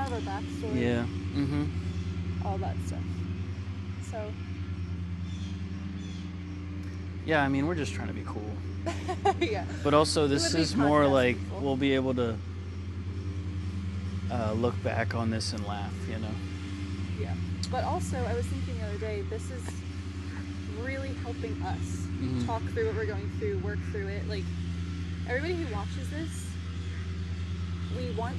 of our backstory. Yeah. All that stuff. So. Yeah, I mean, we're just trying to be cool. Yeah. But also, this is more like people. We'll be able to look back on this and laugh, you know? Yeah. But also, I was thinking the other day, this is really helping us talk through what we're going through, work through it. Like, everybody who watches this, we want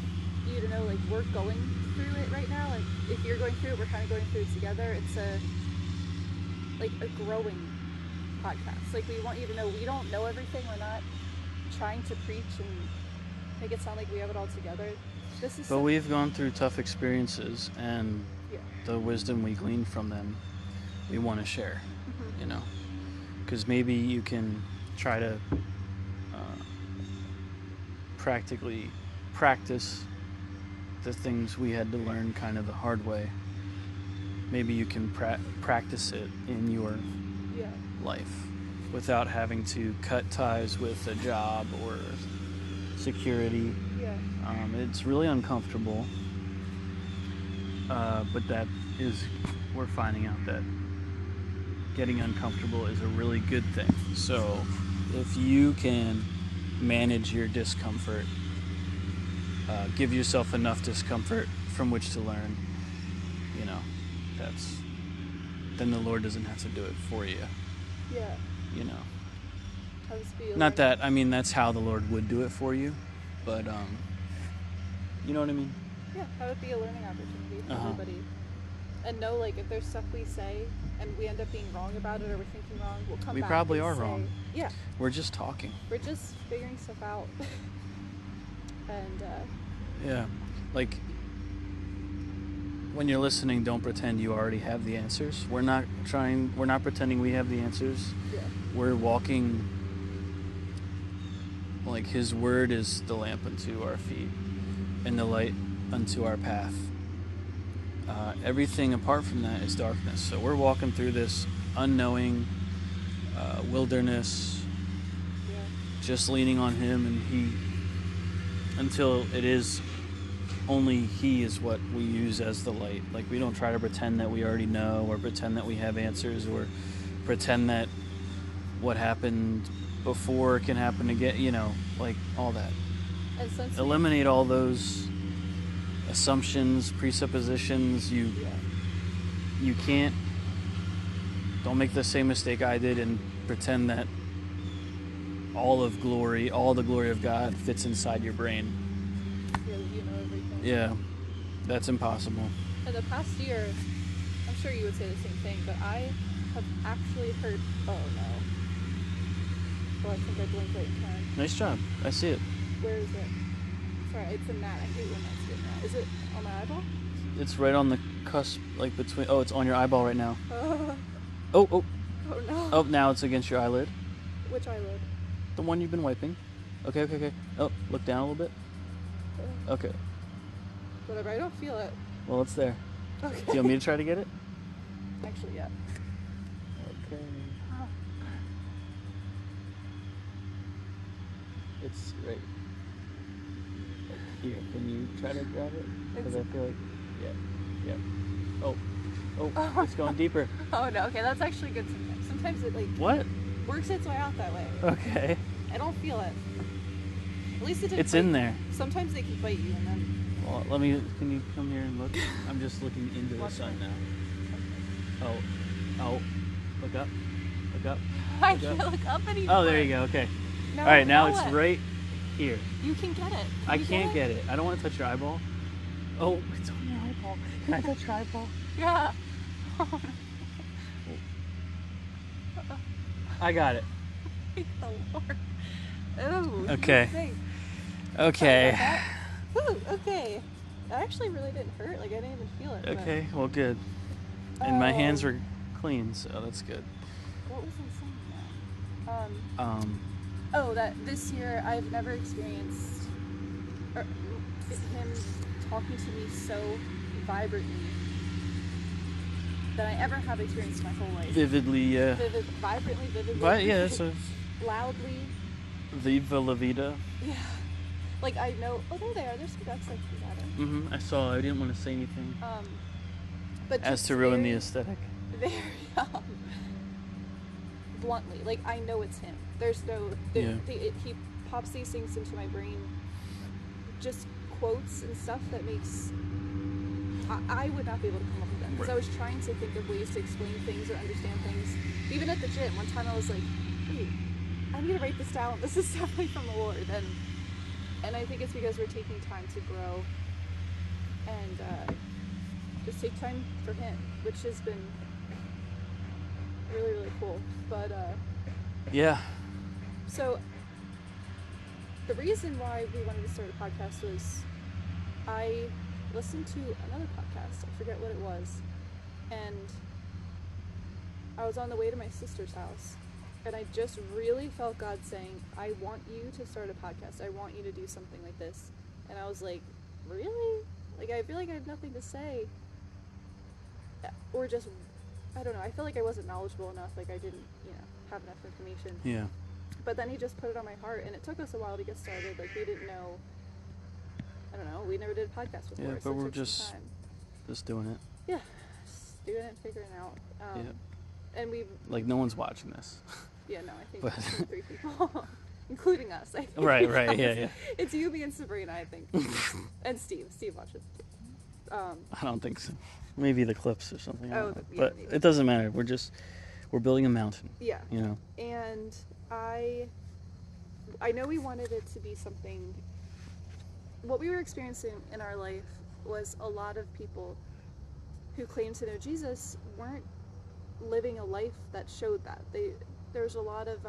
you to know, like, we're going through it right now. Like, if you're going through it, we're kind of going through it together. It's a growing podcast. Like, we want you to know we don't know everything. We're not trying to preach and make it sound like we have it all together. But we've gone through tough experiences, and the wisdom we gleaned from them, we want to share, you know? Because maybe you can try to practically practice the things we had to learn kind of the hard way. Maybe you can practice it in your life without having to cut ties with a job or security. It's really uncomfortable, but we're finding out that getting uncomfortable is a really good thing. So if you can manage your discomfort, give yourself enough discomfort from which to learn, you know, then the Lord doesn't have to do it for you. Yeah. You know. Not that, I mean, that's how the Lord would do it for you, but, you know what I mean? Yeah, that would be a learning opportunity for everybody. And know, like, if there's stuff we say and we end up being wrong about it or we're thinking wrong, we'll come back. We probably are say, wrong. Yeah. We're just talking. We're just figuring stuff out. And, yeah. Like, when you're listening, don't pretend you already have the answers. We're not pretending we have the answers. Yeah. We're walking, like, His word is the lamp unto our feet and the light unto our path. Everything apart from that is darkness. So we're walking through this unknowing wilderness, just leaning on Him, and until it is only He is what we use as the light. Like, we don't try to pretend that we already know, or pretend that we have answers, or pretend that what happened before can happen again, you know, like all that. Eliminate all those assumptions, presuppositions. You can't, don't make the same mistake I did and pretend that all the glory of God fits inside your brain. Yeah, you know everything. Yeah, that's impossible. In the past year, I'm sure you would say the same thing, but I have actually heard, oh no. Oh, I think I blinked right in time. Nice job. I see it. Where is it? Sorry, it's a gnat. I hate when gnats get mad. Is it on my eyeball? It's right on the cusp, like between, it's on your eyeball right now. Oh. Oh no. Oh, now it's against your eyelid. Which eyelid? The one you've been wiping. Okay. Oh, look down a little bit. Okay. Whatever, I don't feel it. Well, it's there. Okay. Do you want me to try to get it? Actually, yeah. Okay. It's right here. Can you try to grab it? Because I feel like, yeah. Oh, it's going deeper. Oh no, okay, that's actually good sometimes. Sometimes it What? Works its way out that way. Okay. I don't feel it. At least it didn't. It's in there. Sometimes they can bite you and then. Well, can you come here and look? I'm just looking into the sun now. Oh, look up. I can't look up anymore. Oh, there you go. Okay. No, all right, now it's right here. You can get it. I can't get it. I don't want to touch your eyeball. Oh, it's on your eyeball. Can I touch your eyeball? Yeah. I got it. Thank the Lord. Ooh. Okay. Ooh, okay. That actually really didn't hurt. Like, I didn't even feel it. Okay, well, good. And my hands were clean, so that's good. What was I saying now? That this year I've never experienced him talking to me so vibrantly than I ever have experienced my whole life. Vividly, Vibrantly. But yeah, so loudly. Viva la vida. Yeah. Like, I know... Oh, there they are. There's some ducks I can gather. I saw. I didn't want to say anything. But as to ruin the aesthetic. Very, bluntly. Like, I know it's him. There's no... He pops these things into my brain. Just quotes and stuff that makes... I would not be able to come up with them. Because I was trying to think of ways to explain things or understand things. Even at the gym, one time I was like, wait, I need to write this down. This is definitely from the Lord. And I think it's because we're taking time to grow and just take time for him, which has been really, really cool. But yeah. So the reason why we wanted to start a podcast was I listened to another podcast. I forget what it was. And I was on the way to my sister's house. And I just really felt God saying, I want you to start a podcast. I want you to do something like this. And I was like, really? Like, I feel like I have nothing to say. Or just, I don't know. I feel like I wasn't knowledgeable enough. Like, I didn't, have enough information. Yeah. But then he just put it on my heart. And it took us a while to get started. Like, we didn't know. I don't know. We never did a podcast before. Yeah, but so we're just doing it. Yeah. Just doing it and figuring it out. And we... Like, no one's watching this. Yeah, no, I think 3 people. Including us, I think. Right, yeah. It's you, me, and Sabrina, I think. And Steve. Steve watches too. I don't think so. Maybe the clips or something. But maybe. It doesn't matter. We're building a mountain. Yeah. You know? And I know we wanted it to be something... What we were experiencing in our life was a lot of people who claimed to know Jesus weren't living a life that showed that. There was a lot of...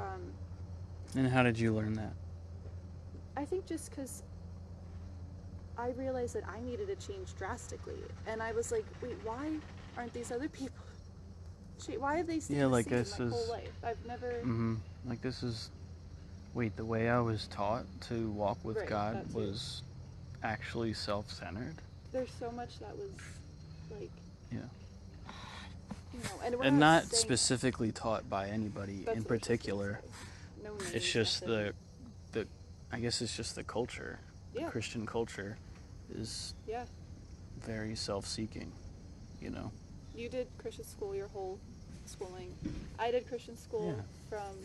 And how did you learn that? I think just because I realized that I needed to change drastically. And I was like, wait, why aren't these other people... Why have they stayed the same my whole life? I've never... Like, this is... Wait, the way I was taught to walk with God was actually self-centered? There's so much that was, like... Yeah. And not specifically taught by anybody in particular. No names, it's just nothing. I guess it's just the culture. Yeah. The Christian culture is very self-seeking, You did Christian school your whole schooling. I did Christian school from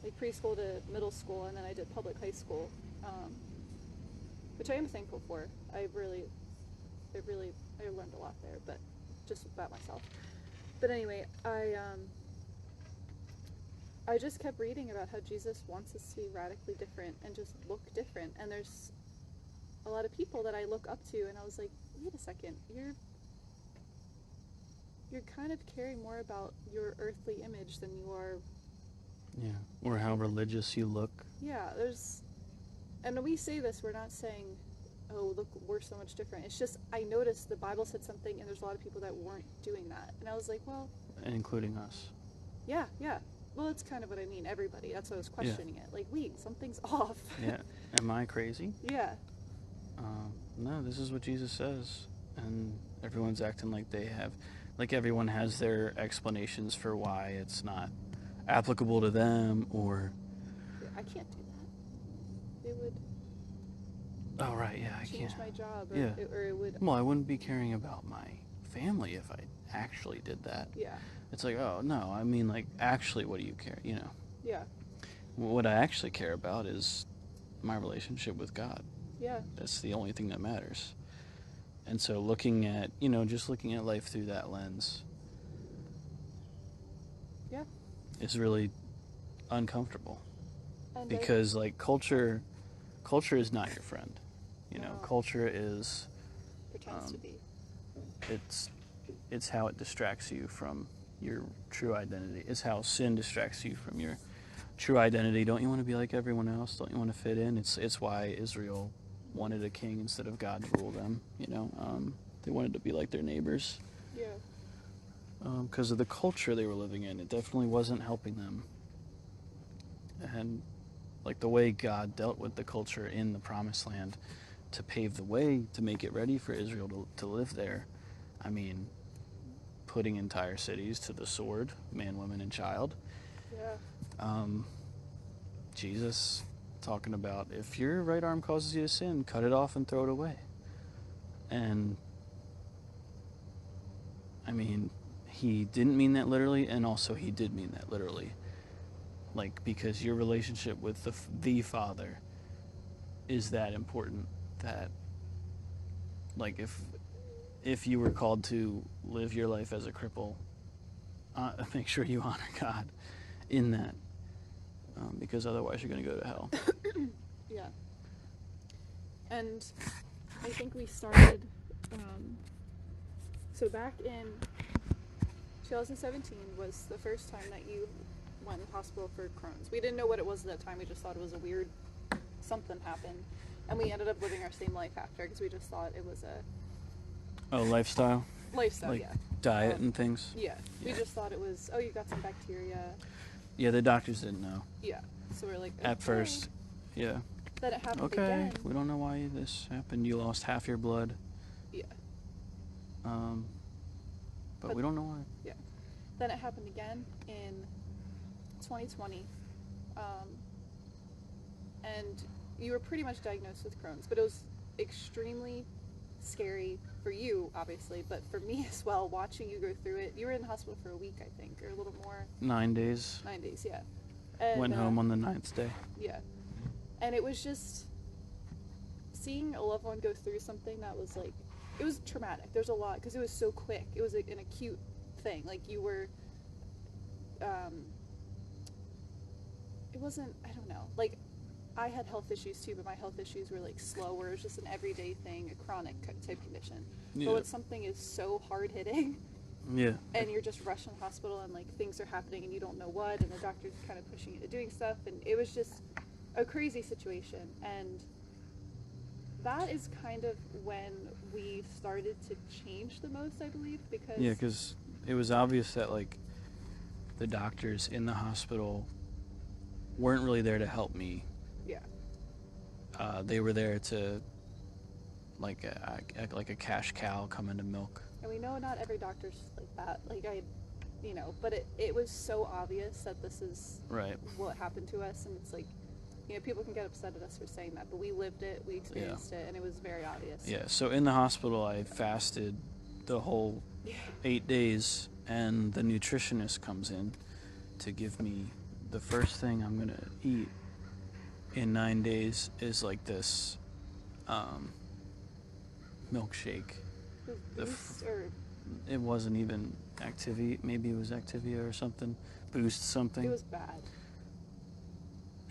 like preschool to middle school, and then I did public high school, which I am thankful for. I learned a lot there, but just about myself. But anyway, I just kept reading about how Jesus wants us to be radically different and just look different. And there's a lot of people that I look up to, and I was like, wait a second, you're kind of caring more about your earthly image than you are... Yeah, or how religious you look. Yeah, and when we say this, we're not saying, oh, look, we're so much different. It's just, I noticed the Bible said something, and there's a lot of people that weren't doing that. And I was like, well... Including us. Yeah. Well, it's kind of what I mean, everybody. That's why I was questioning it. Like, wait, something's off. Yeah. Am I crazy? Yeah. No, this is what Jesus says. And everyone's acting like they have... Like, everyone has their explanations for why it's not applicable to them, or... I can't do that. It would... Oh, right, yeah, I can't. Change my job, or it would... Well, I wouldn't be caring about my family if I actually did that. Yeah. It's like, oh, no, I mean, like, actually, what do you care, Yeah. What I actually care about is my relationship with God. Yeah. That's the only thing that matters. And so looking at, just looking at life through that lens... Yeah. Is really uncomfortable. And because, culture is not your friend. No. Culture is... Pretends to be. It's how it distracts you from your true identity. It's how sin distracts you from your true identity. Don't you want to be like everyone else? Don't you want to fit in? It's why Israel wanted a king instead of God to rule them. They wanted to be like their neighbors. Yeah. Because of the culture they were living in. It definitely wasn't helping them. And the way God dealt with the culture in the Promised Land to pave the way, to make it ready for Israel to live there. I mean, putting entire cities to the sword, man, woman, and child. Yeah. Jesus talking about, if your right arm causes you to sin, cut it off and throw it away. And, I mean, he didn't mean that literally, and also he did mean that literally. Like, because your relationship with the Father is that important that, like, if you were called to live your life as a cripple, make sure you honor God in that, because otherwise you're going to go to hell. Yeah. And I think we started, so back in 2017 was the first time that you went in the hospital for Crohn's. We didn't know what it was at that time. We just thought it was a weird something happened. And we ended up living our same life after because we just thought it was a... Oh, lifestyle? Lifestyle, like yeah. Diet and things? Yeah. We just thought it was, oh, you got some bacteria. Yeah, the doctors didn't know. Yeah. So we're like, At first, yeah. Then it happened okay, again. We don't know why this happened. You lost half your blood. Yeah. But we don't know why. Yeah. Then it happened again in 2020. And you were pretty much diagnosed with Crohn's, but it was extremely scary for you, obviously, but for me as well, watching you go through it. You were in the hospital for a week, I think, or a little more. 9 days. 9 days, yeah. And, went home on the 9th day. Yeah. And it was just seeing a loved one go through something that was like, it was traumatic. There's a lot, because it was so quick. It was like an acute thing. Like you were, it wasn't, I don't know, like I had health issues too, but my health issues were like slow, where it was just an everyday thing, a chronic type condition. Yeah. But when something is so hard hitting, yeah, and you're just rushed in the hospital and like things are happening and you don't know what, and the doctor's kind of pushing you to doing stuff, and it was just a crazy situation. And that is kind of when we started to change the most, I believe, because... Yeah, because it was obvious that, like, the doctors in the hospital weren't really there to help me. Yeah. They were there to, like, act like a cash cow coming to milk. And we know not every doctor's like that. Like, but it was so obvious that this is right. what happened to us, and it's like, people can get upset at us for saying that, but we lived it, we experienced it, and it was very obvious. Yeah, so in the hospital, I fasted the whole 8 days, and the nutritionist comes in to give me the first thing I'm going to eat in 9 days is like this milkshake. It wasn't even Activia, maybe it was Activia or something, Boost something. It was bad.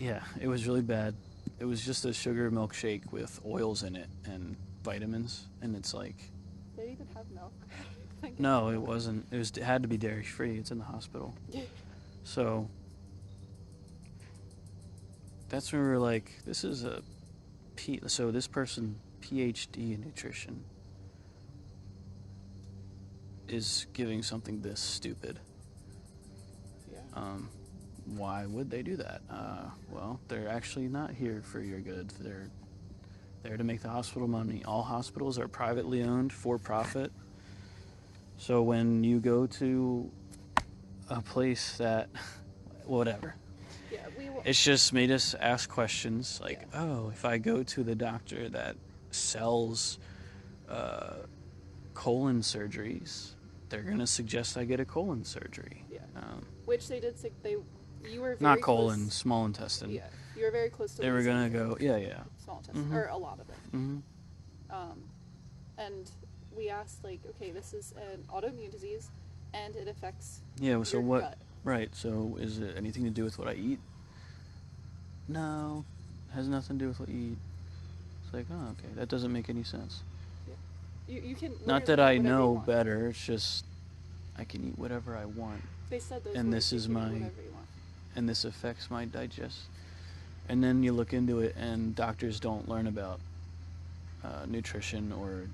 Yeah, it was really bad. It was just a sugar milkshake with oils in it and vitamins, and it's like... Did it even have milk? No, it wasn't. It had to be dairy-free. It's in the hospital. So, that's when we were like, this is so this person, PhD in nutrition, is giving something this stupid. Yeah. Why would they do that? Well, they're actually not here for your good. They're there to make the hospital money. All hospitals are privately owned, for profit. So when you go to a place that, whatever. Yeah, it's just made us ask questions like, oh, if I go to the doctor that sells colon surgeries, they're going to suggest I get a colon surgery. Yeah. Which they did say you were very not colon, close, small intestine. Yeah, you were very close to. They were gonna go, yeah. Small intestine, or a lot of it. Mm-hmm. And we asked, like, okay, this is an autoimmune disease, and it affects. Yeah. So your what? gut. Right. So is it anything to do with what I eat? No, it has nothing to do with what you eat. It's like, oh, okay, that doesn't make any sense. Yeah. You can. Not that I know better. It's just I can eat whatever I want. They said those. And this is and this affects my digest. And then you look into it, and doctors don't learn about nutrition or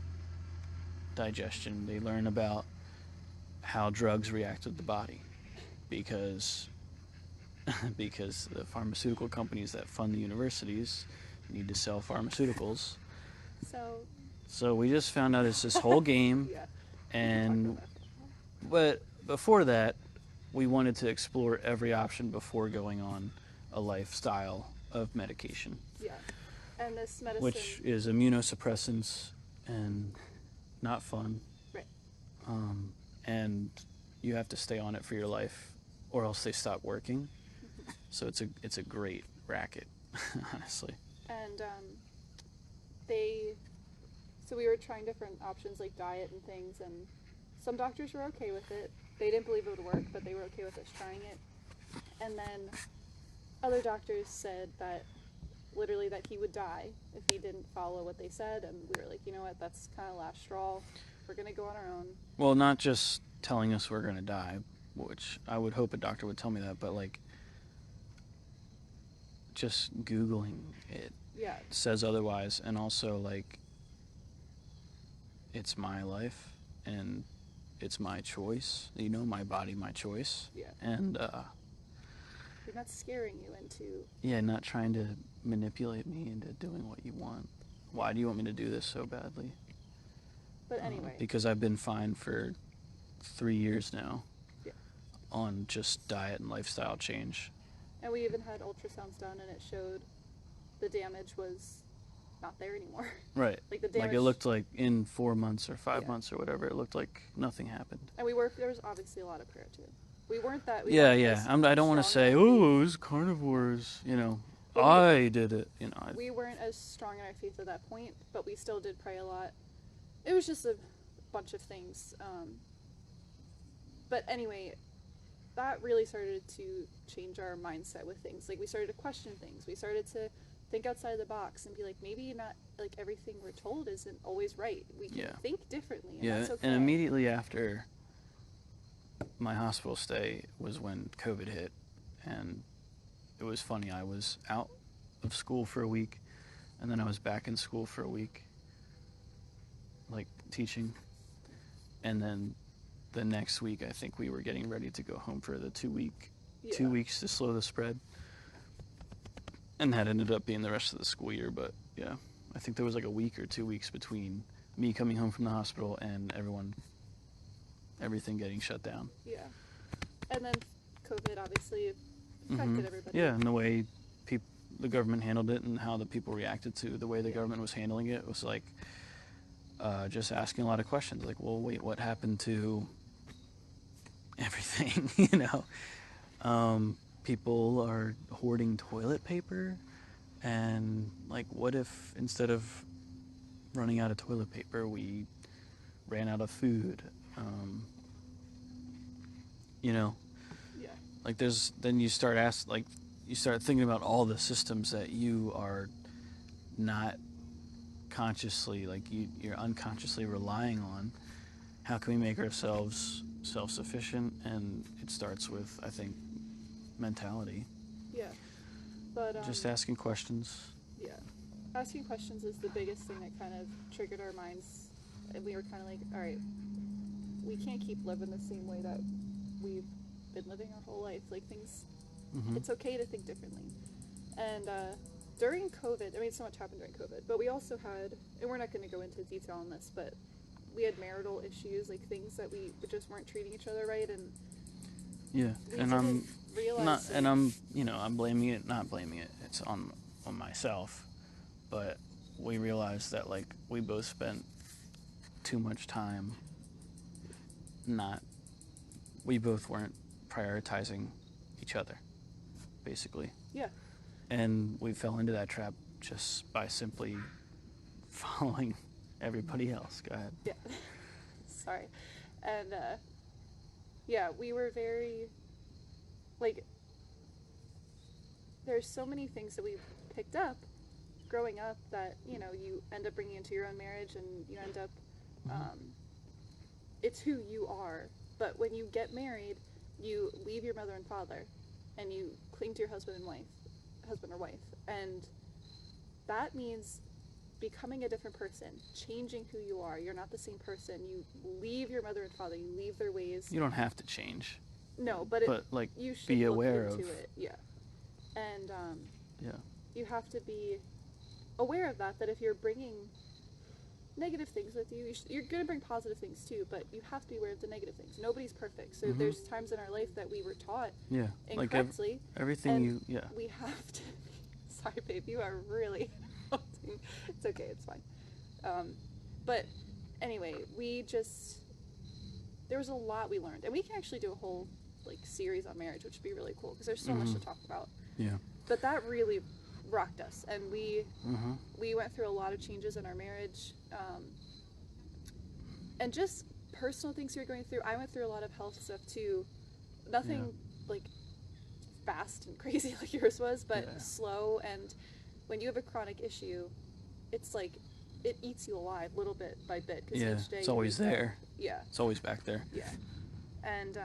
digestion. They learn about how drugs react with the body, because the pharmaceutical companies that fund the universities need to sell pharmaceuticals. So we just found out it's this whole game, but before that, we wanted to explore every option before going on a lifestyle of medication. Yeah. And this medicine... Which is immunosuppressants and not fun. Right. And you have to stay on it for your life or else they stop working. Mm-hmm. So it's a great racket, honestly. And so we were trying different options like diet and things, and some doctors were okay with it. They didn't believe it would work, but they were okay with us trying it. And then other doctors said that literally that he would die if he didn't follow what they said, and we were like, you know what, that's kind of last straw. We're going to go on our own. Well, not just telling us we're going to die, which I would hope a doctor would tell me that, but like just Googling it says otherwise. And also, like, it's my life and it's my choice, you know, my body, my choice. Yeah. And we're not scaring you into... Yeah, not trying to manipulate me into doing what you want. Why do you want me to do this so badly? But anyway. Because I've been fine for 3 years now. Yeah. On just diet and lifestyle change. And we even had ultrasounds done, and it showed the damage was not there anymore. Right. Like the damage... Like it looked like in 4 months or 5 months or whatever, it looked like nothing happened. And there was obviously a lot of prayer too. We weren't that... I don't want to say, oh, it was carnivores, you know. I did it, you know. We weren't as strong in our faith at that point, but we still did pray a lot. It was just a bunch of things. But anyway, that really started to change our mindset with things. Like, we started to question things. We started to think outside the box and be like, maybe not, like, everything we're told isn't always right. We can think differently, and that's okay. And immediately after my hospital stay was when COVID hit, and it was funny. I was out of school for a week, and then I was back in school for a week, like teaching, and then the next week I think we were getting ready to go home for the 2 weeks to slow the spread, and that ended up being the rest of the school year. But yeah, I think there was like a week or 2 weeks between me coming home from the hospital and everything getting shut down. Yeah. And then COVID obviously affected everybody. Yeah, and the way the government handled it and how the people reacted to the way the government was handling it was like just asking a lot of questions. Like, well, wait, what happened to everything? You know, people are hoarding toilet paper, and like, what if instead of running out of toilet paper, we ran out of food? You know, like then you start thinking about all the systems that you are not consciously, like you're unconsciously relying on. How can we make ourselves self-sufficient? And it starts with, I think, mentality. Yeah, but just asking questions. Yeah, asking questions is the biggest thing that kind of triggered our minds, and we were kind of like, all right, we can't keep living the same way that we've been living our whole life. Like, things, it's okay to think differently. And during COVID, I mean, so much happened during COVID, but we also had, and we're not going to go into detail on this, but we had marital issues, like things that we just weren't treating each other right, and I'm blaming it, not blaming it. It's on myself, but we realized that, like, we both spent too much time we both weren't prioritizing each other, basically. Yeah. And we fell into that trap just by simply following everybody else. Go ahead. Yeah. Sorry. And, we were very, like, there's so many things that we picked up growing up that, you know, you end up bringing into your own marriage, and you end up, it's who you are. But when you get married, you leave your mother and father, and you cling to your husband or wife. And that means becoming a different person, changing who you are. You're not the same person. You leave your mother and father. You leave their ways. You don't have to change. No, but you should be aware look into it. Yeah. And you have to be aware of that if you're bringing negative things with you, you're going to bring positive things too, but you have to be aware of the negative things. Nobody's perfect. So there's times in our life that we were taught incorrectly. Everything we have to Sorry, babe, you are really melting. It's okay, it's fine. But anyway, there was a lot we learned. And we can actually do a whole, like, series on marriage, which would be really cool, because there's so much to talk about. Yeah. But that really rocked us. And we went through a lot of changes in our marriage. And just personal things we were going through. I went through a lot of health stuff, too. Nothing, like, fast and crazy like yours was, but slow. And when you have a chronic issue, it's like it eats you alive little bit by bit, because each day it's always there. Yeah, it's always back there. Yeah. And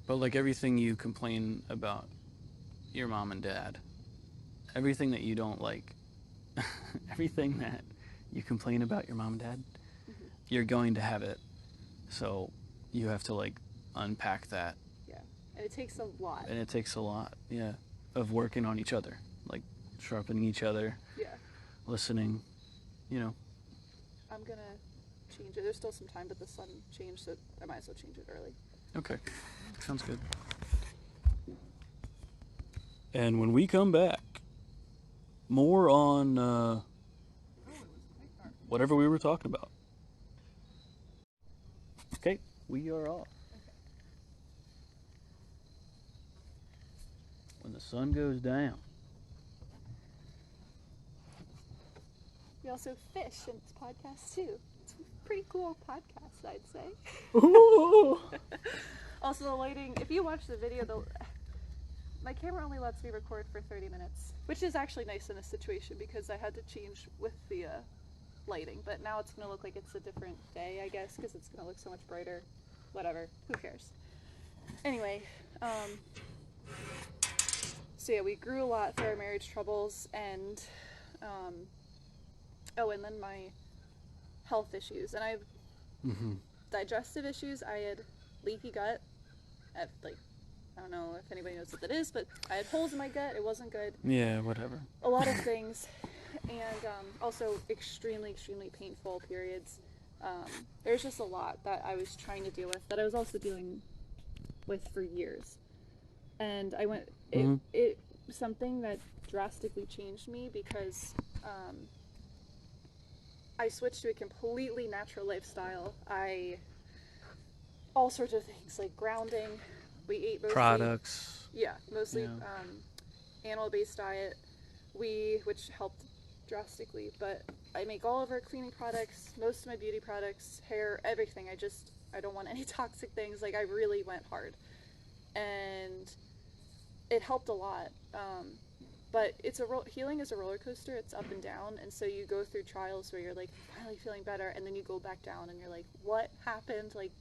but like everything you complain about your mom and dad, everything that you don't like, everything that you complain about your mom and dad, you're going to have it, so you have to like unpack that. And it takes a lot. Of working on each other, like sharpening each other, listening, I'm gonna change it. There's still some time, but the sun changed, so I might as well change it early. Okay, sounds good. And when we come back, more on whatever we were talking about. Okay, we are off. When the sun goes down. We also fish in this podcast too. It's a pretty cool podcast, I'd say. Ooh. Also, the lighting, if you watch the video, my camera only lets me record for 30 minutes, which is actually nice in this situation because I had to change with the lighting, but now it's going to look like it's a different day, I guess, because it's going to look so much brighter. Whatever, who cares? Anyway, so yeah, we grew a lot through our marriage troubles, and and then my health issues, and I have digestive issues. I had leaky gut. I don't know if anybody knows what that is, but I had holes in my gut. It wasn't good. Yeah, whatever. A lot of things, and also extremely, extremely painful periods. There's just a lot that I was trying to deal with that I was also dealing with for years. And I went, it something that drastically changed me because I switched to a completely natural lifestyle. All sorts of things like grounding. We ate mostly products. Yeah, mostly animal-based diet. Which helped drastically, but I make all of our cleaning products, most of my beauty products, hair, everything. I don't want any toxic things. Like, I really went hard, and it helped a lot. But healing is a roller coaster. It's up and down, and so you go through trials where you're like finally feeling better, and then you go back down, and you're like, what happened? Like,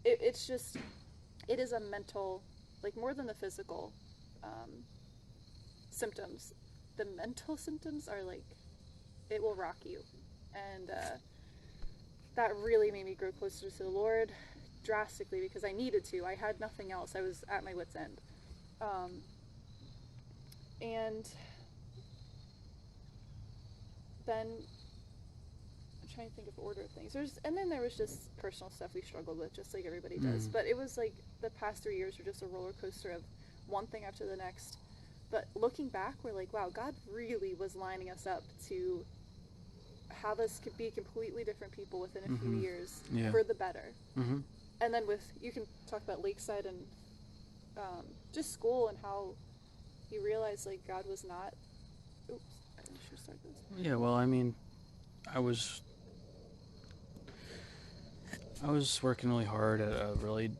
it is a mental, like, more than the physical symptoms. The mental symptoms are like, it will rock you, and that really made me grow closer to the Lord drastically because I needed to. I had nothing else. I was at my wit's end. And then I'm trying to think of order of things. And then there was just personal stuff we struggled with, just like everybody does. But it was like the past 3 years were just a roller coaster of one thing after the next. But looking back, we're like, wow, God really was lining us up to have us be completely different people within a few years for the better. And then you can talk about Lakeside and just school and how you realize, like, God was not... Oops, I should start this. Yeah, well, I mean, I was working really hard at a really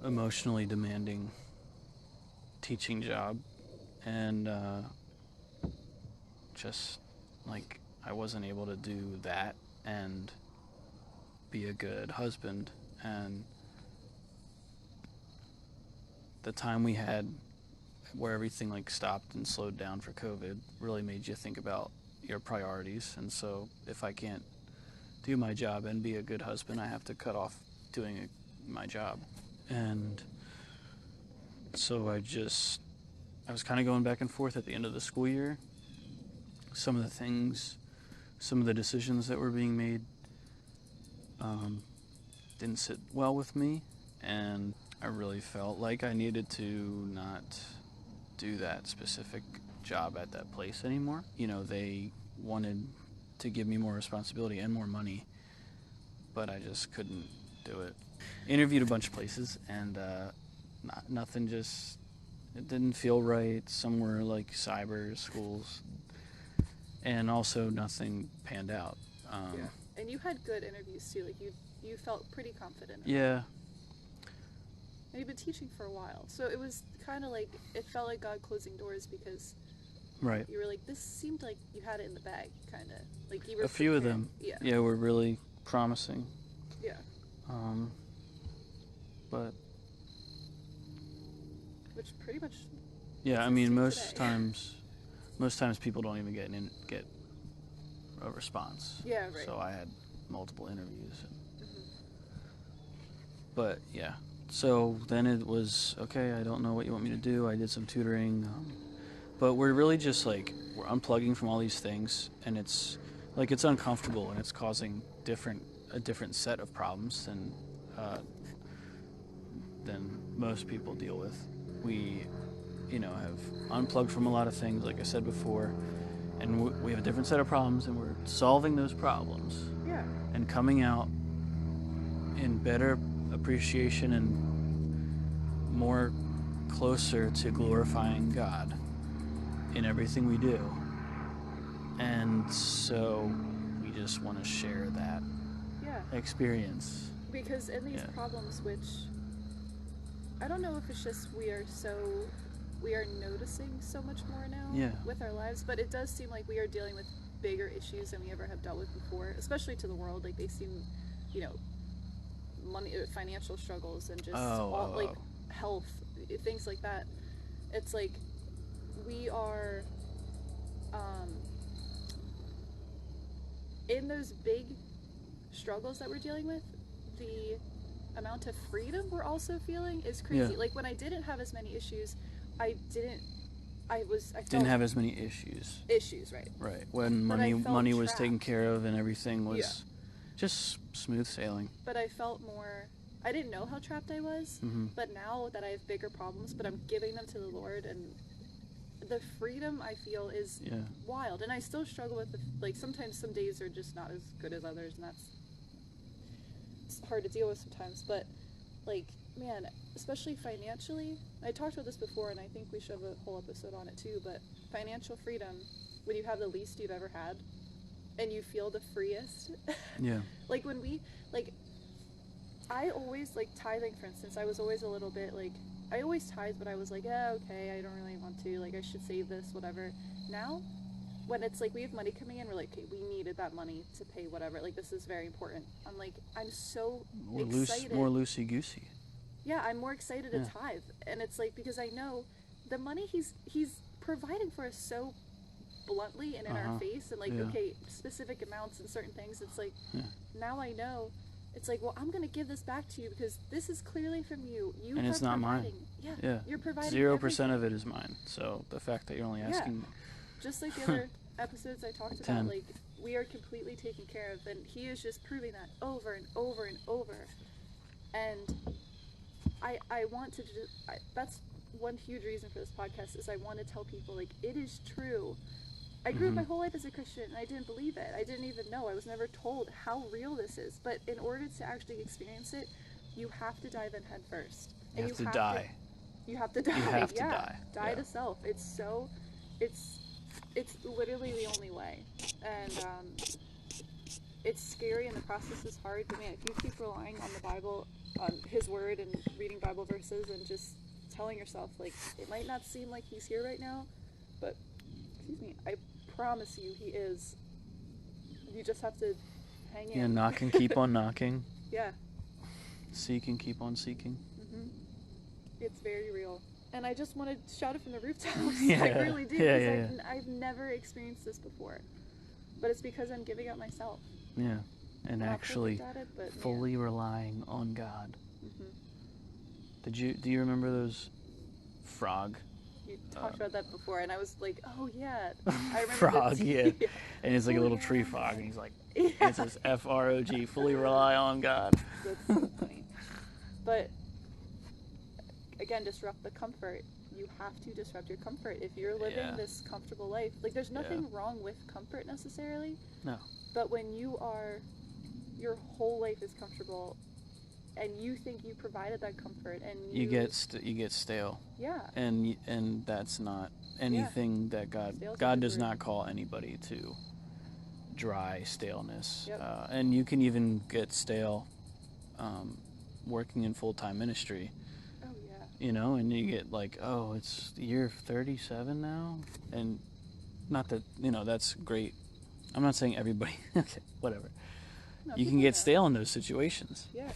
emotionally demanding teaching job, and just like I wasn't able to do that and be a good husband. And the time we had where everything like stopped and slowed down for COVID really made you think about your priorities. And so if I can't do my job and be a good husband, I have to cut off doing my job. And so I was kind of going back and forth at the end of the school year. Some of the decisions that were being made didn't sit well with me, and I really felt like I needed to not do that specific job at that place anymore. You know, they wanted to give me more responsibility and more money, but I just couldn't do it. Interviewed a bunch of places, and nothing just, it didn't feel right. Some were like cyber schools, and also nothing panned out. Yeah. And you had good interviews too. Like you felt pretty confident. Yeah. And you've been teaching for a while, so it was kind of like, it felt like God closing doors, because right. you were like, this seemed like you had it in the bag, kind of. Like you were a few prepared. of them. Yeah. Were really promising. Yeah. But which pretty much. Yeah, I mean, most times people don't even get a response. Yeah, right. So I had multiple interviews. But yeah, so then it was, okay, I don't know what you want me to do. I did some tutoring, but we're really just like, we're unplugging from all these things, and it's like, it's uncomfortable, and it's causing a different set of problems than most people deal with. We, have unplugged from a lot of things, like I said before, and we have a different set of problems, and we're solving those problems. Yeah. And coming out in better appreciation and more closer to glorifying God in everything we do. And so we just want to share that experience. Because in these problems, which I don't know if it's just we are noticing so much more now with our lives, but it does seem like we are dealing with bigger issues than we ever have dealt with before, especially to the world. Like, they seem, money, financial struggles, and just health, things like that. It's like we are in those big struggles that we're dealing with. The amount of freedom we're also feeling is crazy. Like, when I didn't have as many issues, I didn't have as many issues. Right. When money was taken care of and everything was just smooth sailing. But I felt more, I didn't know how trapped I was, but now that I have bigger problems, but I'm giving them to the Lord, and the freedom I feel is wild. And I still struggle with, sometimes some days are just not as good as others, and it's hard to deal with sometimes. But, man, especially financially, I talked about this before, and I think we should have a whole episode on it too, but financial freedom, when you have the least you've ever had, and you feel the freest. Yeah. When we, I always, tithing, for instance, I was always a little bit, I always tithe, but I was okay, I don't really want to, I should save this, whatever. Now, when it's, we have money coming in, we're okay, we needed that money to pay whatever, this is very important. I'm so excited. More loosey-goosey. Yeah, I'm more excited to tithe, and it's, because I know the money he's providing for us so bluntly and in our face, and okay, specific amounts and certain things. It's now I know. It's well, I'm gonna give this back to you because this is clearly from you. And it's not mine. Yeah. You're providing 0% of it is mine. So the fact that you're only asking, just like the other episodes I talked about, we are completely taken care of, and he is just proving that over and over and over. And I want to that's one huge reason for this podcast, is I want to tell people, it is true. I grew up my whole life as a Christian, and I didn't believe it. I didn't even know. I was never told how real this is. But in order to actually experience it, you have to dive in head first. You have to die. You have to die. You have to die. Die to self. It's literally the only way. And it's scary, and the process is hard. But man, if you keep relying on the Bible, on His Word, and reading Bible verses, and just telling yourself, it might not seem like He's here right now, but I promise you He is. You just have to hang in. Yeah, knock and keep on knocking. Yeah. Seek and keep on seeking. It's very real. And I just want to shout it from the rooftops. Yeah. I really do. Yeah. I've never experienced this before. But it's because I'm giving up myself. Yeah. And I'm actually fully relying on God. Do you remember those frog? You talked about that before, and I was oh yeah, I remember frog, yeah. And it's a little tree frog, and he's it says FROG, fully rely on God. That's so funny. But again, disrupt the comfort you have to disrupt your comfort. If you're living this comfortable life, like there's nothing wrong with comfort necessarily. No. But when your whole life is comfortable, and you think you provided that comfort, and you get stale. Yeah. And that's not anything that God does not call anybody to dry staleness. Yep. And you can even get stale working in full-time ministry. Oh yeah. You know, and you get like, oh, it's year 37 now, and not that, you know, that's great. I'm not saying everybody. Okay, whatever. No, you can get stale in those situations. Yeah.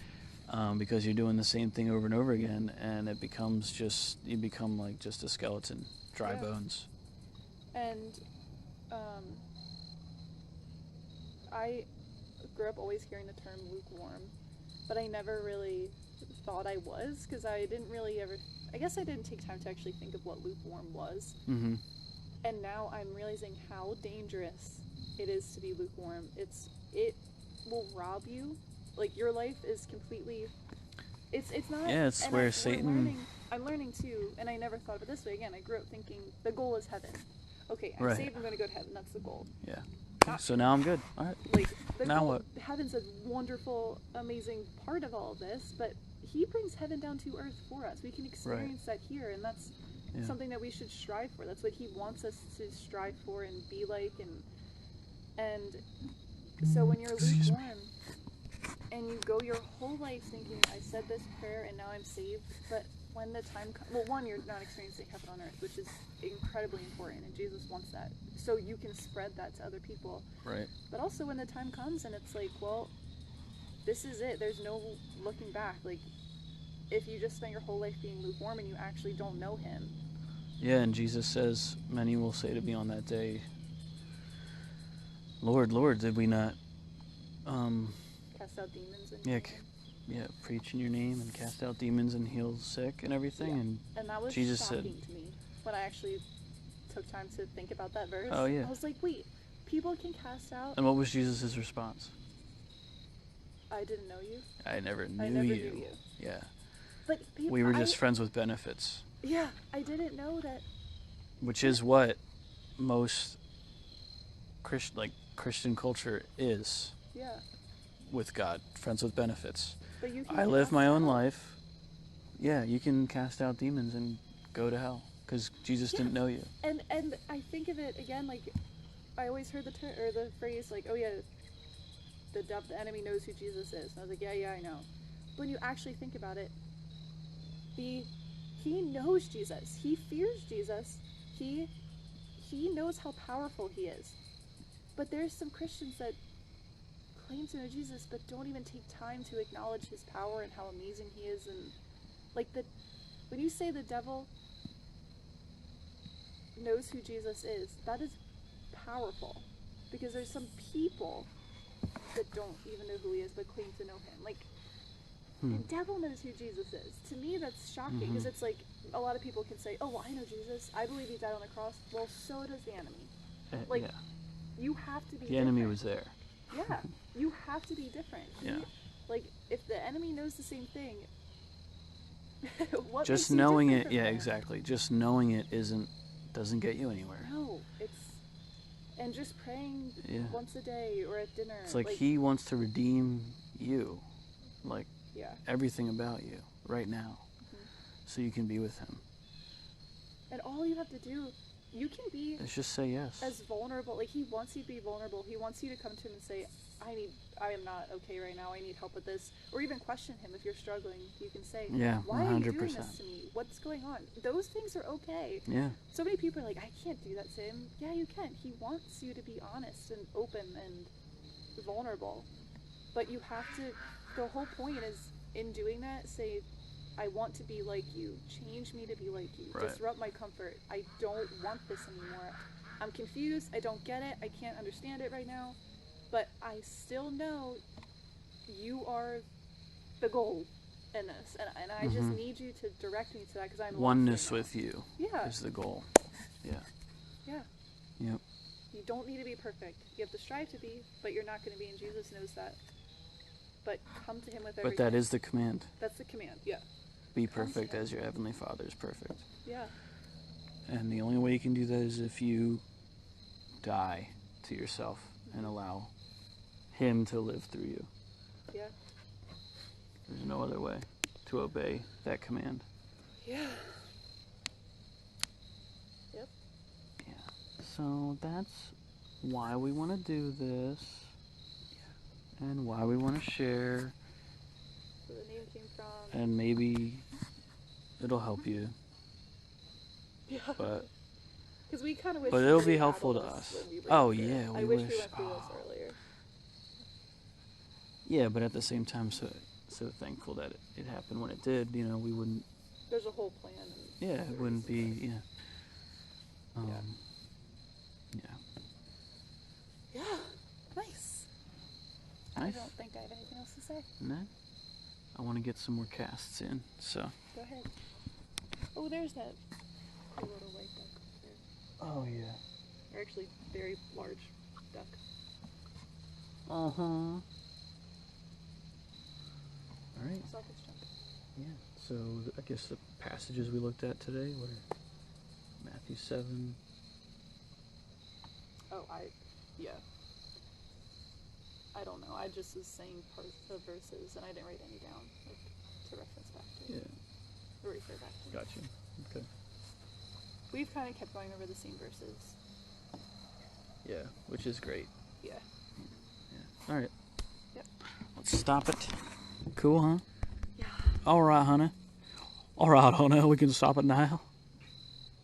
Because you're doing the same thing over and over again, and you become like just a skeleton, dry bones. And I grew up always hearing the term lukewarm, but I never really thought I was, because I didn't really ever, I guess I didn't take time to actually think of what lukewarm was. Mm-hmm. And now I'm realizing how dangerous it is to be lukewarm. It will rob you. Like, your life is completely, it's not. Yeah, it's where Satan. I'm learning too, and I never thought of it this way. Again, I grew up thinking the goal is heaven. Okay, I'm saved, I'm going to go to heaven. That's the goal. Yeah. So now I'm good. All right. Like, now what? Heaven's a wonderful, amazing part of all of this, but he brings heaven down to earth for us. We can experience that here, and that's something that we should strive for. That's what he wants us to strive for and be like. And so when you're lukewarm and you go your whole life thinking, I said this prayer and now I'm saved, but when the time comes, well, one, you're not experiencing heaven on earth, which is incredibly important, and Jesus wants that, so you can spread that to other people. Right. But also when the time comes and it's like, well, this is it, there's no looking back. Like, if you just spent your whole life being lukewarm and you actually don't know him. Yeah, and Jesus says, many will say to me on that day, Lord, Lord, did we not cast out demons and preach in your name and cast out demons and heal sick and everything? And that was Jesus shocking to me when I actually took time to think about that verse. Oh yeah. I was like, wait, people can cast out. And what was Jesus' response? I didn't know you. I never knew you. Yeah. But we were just friends with benefits. Yeah, I didn't know that. Which is what most Christian culture is. Yeah. With God, friends with benefits. But you can I live my own life. Yeah, you can cast out demons and go to hell because Jesus didn't know you. And I think of it again, like, I always heard the phrase like, oh yeah, the enemy knows who Jesus is. And I was like, yeah, I know. But when you actually think about it, he knows Jesus. He fears Jesus. He knows how powerful he is. But there's some Christians that claim to know Jesus but don't even take time to acknowledge his power and how amazing he is. And like, when you say the devil knows who Jesus is, that is powerful, because there's some people that don't even know who he is but claim to know him. Like, the devil knows who Jesus is. To me, that's shocking, because it's like, a lot of people can say, oh, well, I know Jesus, I believe he died on the cross. Well, so does the enemy. You have to be the enemy was there. Yeah, you have to be different. Yeah. Like, if the enemy knows the same thing, what just makes knowing you it, exactly. Just knowing it doesn't get you anywhere. No, and just praying once a day or at dinner. It's like he wants to redeem you, like everything about you right now, so you can be with him. And all you have to do, you can be. Let's just say yes. As vulnerable, like, he wants you to be vulnerable. He wants you to come to him and say, I am not okay right now. I need help with this. Or even question him if you're struggling. You can say, why 100%. Are you doing this to me? What's going on? Those things are okay. Yeah. So many people are like, I can't do that to him. Yeah, you can. He wants you to be honest and open and vulnerable. But you have to, the whole point is, in doing that, say, I want to be like you. Change me to be like you. Right. Disrupt my comfort. I don't want this anymore. I'm confused. I don't get it. I can't understand it right now. But I still know you are the goal in this. And I just need you to direct me to that, because I'm oneness with you Yeah. is the goal. Yeah. Yeah. Yep. You don't need to be perfect. You have to strive to be, but you're not going to be, and Jesus knows that. But come to him with everything. But that is the command. That's the command, yeah. Be perfect as your heavenly Father is perfect. Yeah. And the only way you can do that is if you die to yourself and allow him to live through you. Yeah. There's no other way to obey that command. Yeah. Yep. Yeah. So that's why we want to do this. Yeah. And why we want to share. Where the name came from. And maybe it'll help you. Yeah. But because we kind of wish. But it'll be helpful to us. Oh yeah, I wish we went through this earlier. Yeah, but at the same time, so thankful that it happened when it did. You know, we wouldn't. There's a whole plan. Yeah, it wouldn't be. Yeah. Yeah. Yeah. Nice. I don't think I have anything else to say. No. I want to get some more casts in. So. Go ahead. Oh, there's that little white duck there. Oh yeah. Or actually, very large duck. All right. Yeah. So I guess the passages we looked at today were Matthew 7. Oh, yeah. I don't know. I just was saying part of verses, and I didn't write any down, like, to reference back to. Yeah. Or refer back to. Gotcha. Okay. We've kind of kept going over the same verses. Yeah, which is great. Yeah. All right. Yep. Let's stop it. Cool, huh? Yeah. All right, honey. All right, honey. We can stop it now.